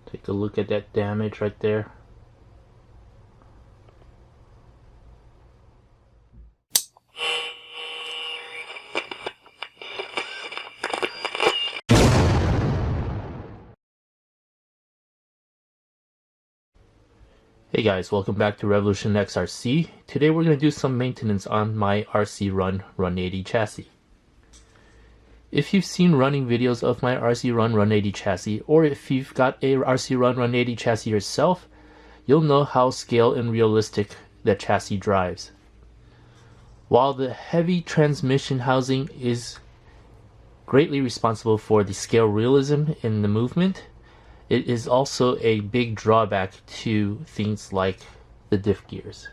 Take a look at that damage right there. Hey guys, welcome back to Revolution XRC. Today we're going to do some maintenance on my RCRun Run80 chassis. If you've seen running videos of my RCRun Run80 chassis, or if you've got a RCRun Run80 chassis yourself, you'll know how scale and realistic the chassis drives. While the heavy transmission housing is greatly responsible for the scale realism in the movement, it is also a big drawback to things like the diff gears.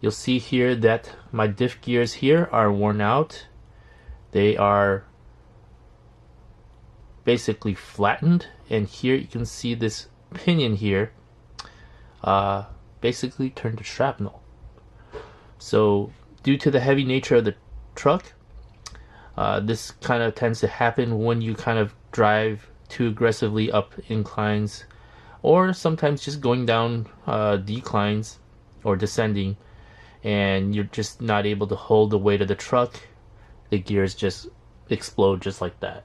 You'll see here that my diff gears here are worn out. They are basically flattened, and here you can see this pinion here basically turned to shrapnel. So due to the heavy nature of the truck, this kind of tends to happen when you kind of drive too aggressively up inclines, or sometimes just going down declines or descending, and you're just not able to hold the weight of the truck. The gears just explode just like that.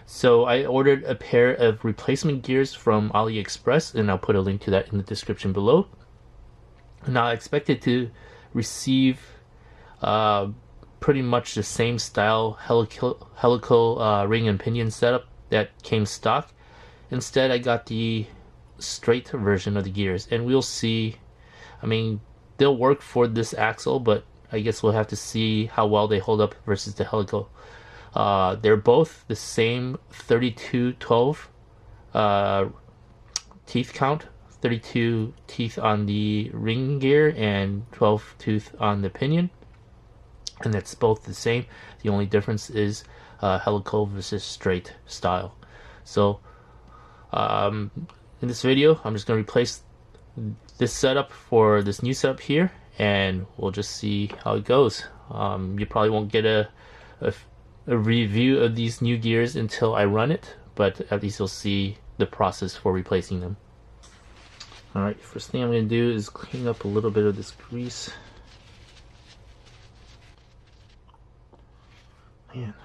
So I ordered a pair of replacement gears from AliExpress, and I'll put a link to that in the description below. Now I expected to receive pretty much the same style helical ring and pinion setup that came stock. Instead, I got the straight version of the gears, and we'll see. I mean, they'll work for this axle, but I guess we'll have to see how well they hold up versus the helical. They're both the same 3212 teeth count, 32 teeth on the ring gear and 12 tooth on the pinion, and it's both the same. The only difference is helical versus straight style. So in this video, I'm just going to replace this setup for this new setup here, and we'll just see how it goes. You probably won't get a review of these new gears until I run it, but at least you'll see the process for replacing them. Alright, first thing I'm going to do is clean up a little bit of this grease. Man.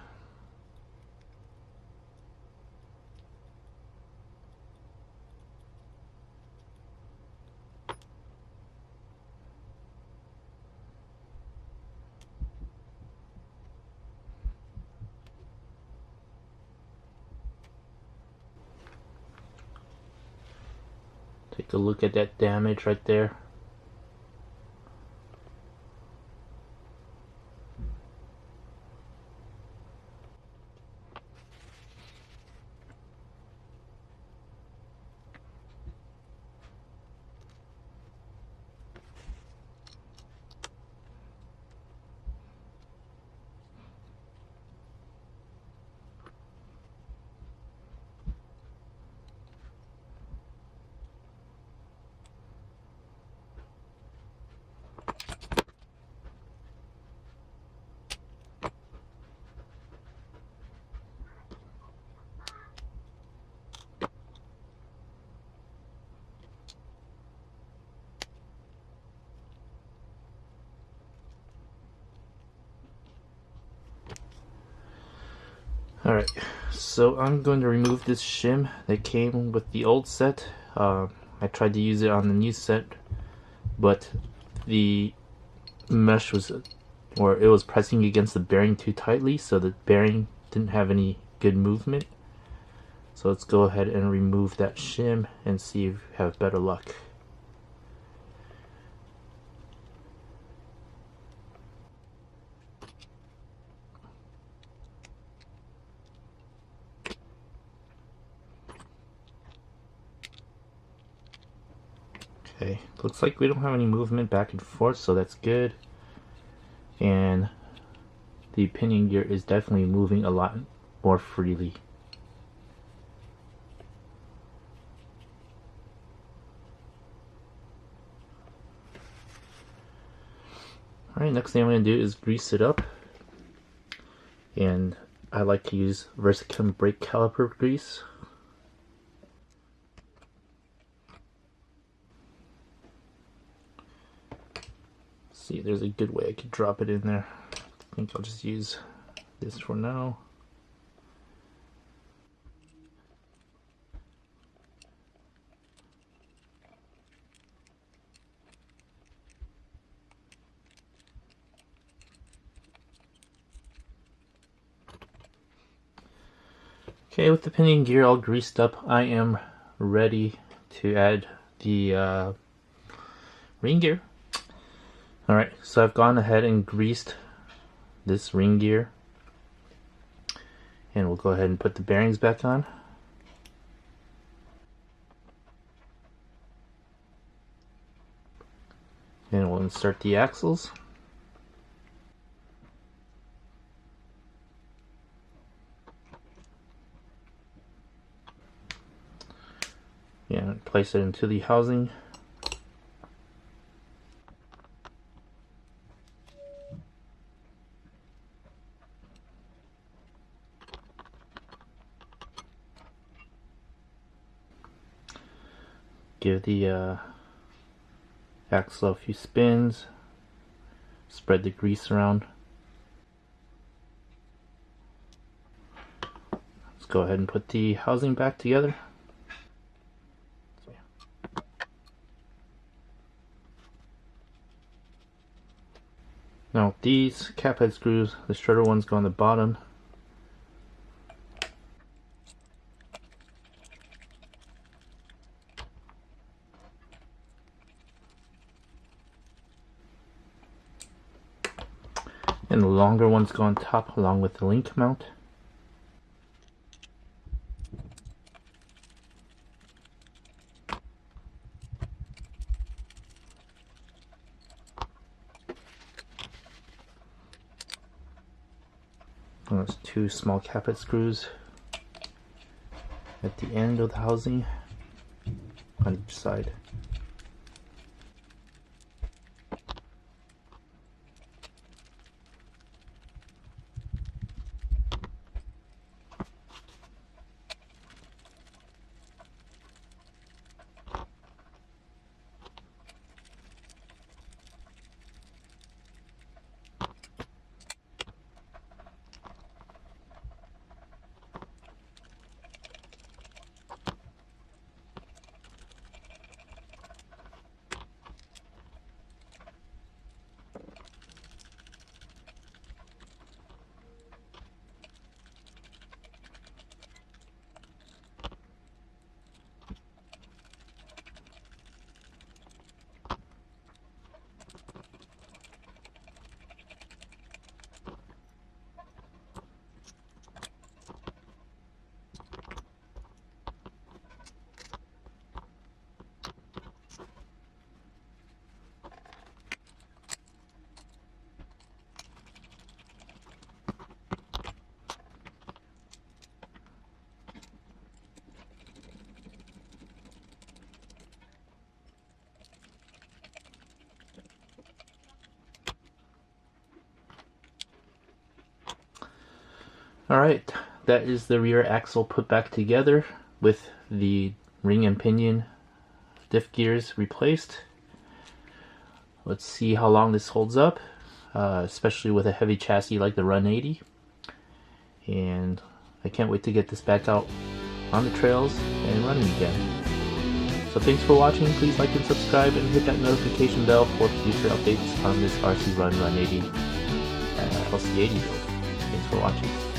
Take a look at that damage right there. Alright, so I'm going to remove this shim that came with the old set. I tried to use it on the new set, but the mesh was, or it was pressing against the bearing too tightly, so the bearing didn't have any good movement. So let's go ahead and remove that shim and see if we have better luck. Okay, looks like we don't have any movement back and forth, so that's good. And the pinion gear is definitely moving a lot more freely. Alright, next thing I'm going to do is grease it up. And I like to use Versachem brake caliper grease. see, there's a good way I could drop it in there. I think I'll just use this for now. Okay, with the pinion gear all greased up, I am ready to add the ring gear. Alright, so I've gone ahead and greased this ring gear. And we'll go ahead and put the bearings back on. And we'll insert the axles. And place it into the housing. Give the axle a few spins. Spread the grease around. Let's go ahead and put the housing back together. Now these cap head screws, the shredder ones go on the bottom. And the longer ones go on top along with the link mount. And there's two small cap head screws at the end of the housing on each side. Alright, that is the rear axle put back together with the ring and pinion diff gears replaced. Let's see how long this holds up, especially with a heavy chassis like the Run80. And I can't wait to get this back out on the trails and running again. So thanks for watching. Please like and subscribe and hit that notification bell for future updates on this RCRun Run80 LC80 build. Thanks for watching.